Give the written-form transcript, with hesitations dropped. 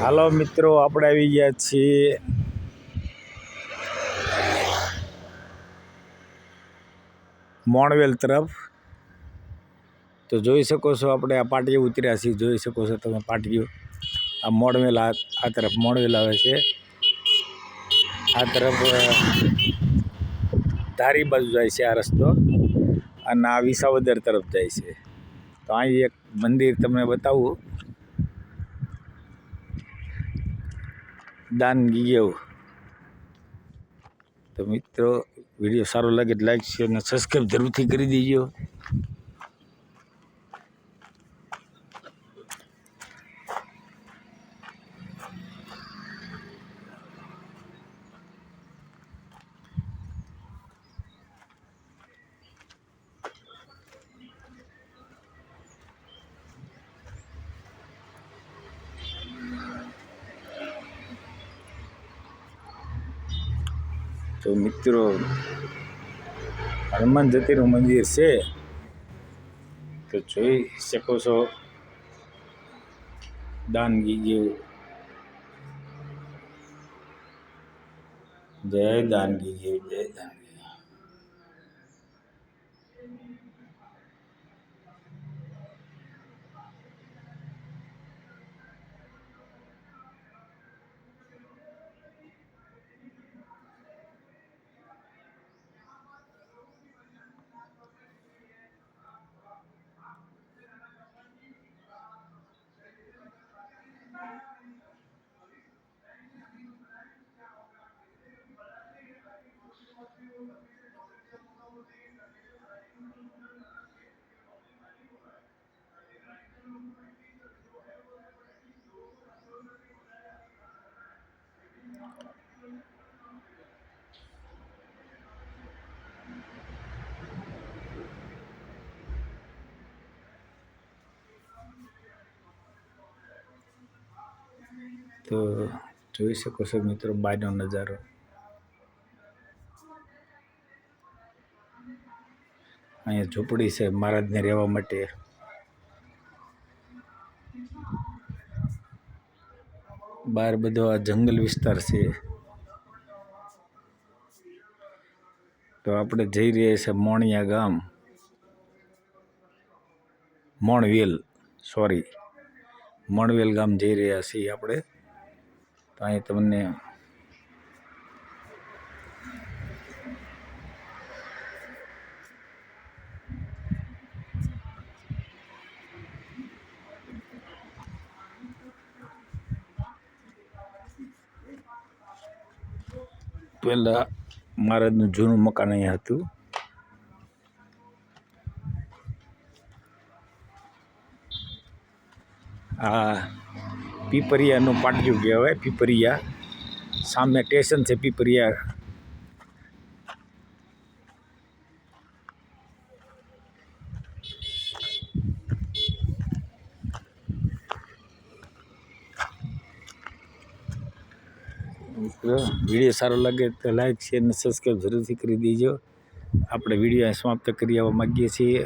હાલો મિત્રો, આપણે આવી ગયા છીએ મોણવેલ તરફ। તો જોઈ શકો છો આપણે આ પાટીએ ઉતર્યા છીએ। જોઈ શકો છો તમે પાટીઓ, આ મોણવેલ આ તરફ મોણવેલ આવે છે। આ તરફ ધારી બાજુ જાય છે આ રસ્તો, અને આ વિસાવદર તરફ જાય છે। તો અહીં એક મંદિર તમને બતાવું, દાન ગીગેવ। તો મિત્રો, વિડીયો સારો લાગે તો લાઈક શેર અને સબસ્ક્રાઈબ જરૂરથી કરી દેજો। તો મિત્રો, હનુમાન જ્યોતિનું મંદિર છે, તો જોઈ શકો છો દાન ગીગેવ। જય દાન ગીગેવ, જય દાન ગીગેવ। તો જોઈ શકો છો મિત્રો બહારનો નજારો। અહીંયા ઝૂંપડી છે મહારાજને રહેવા માટે। બહાર બધો આ જંગલ વિસ્તાર છે। તો આપણે જઈ રહ્યા છીએ મોણિયા ગામ, મોણવેલ ગામ જઈ રહ્યા છીએ આપણે। તો અહીં તમને પહેલાં મહારાજનું જૂનું મકાન અહીંયા હતું। આ પીપરિયાનું પાટિયું કહેવાય, પીપરિયા સામે સ્ટેશન છે પીપરિયા। વિડીયો સારો લાગે તો લાઈક શેર અને સબસ્ક્રાઈબ જરૂરથી કરી દેજો। આપણે વિડીયો સમાપ્ત કરી આવવા માગીએ છીએ।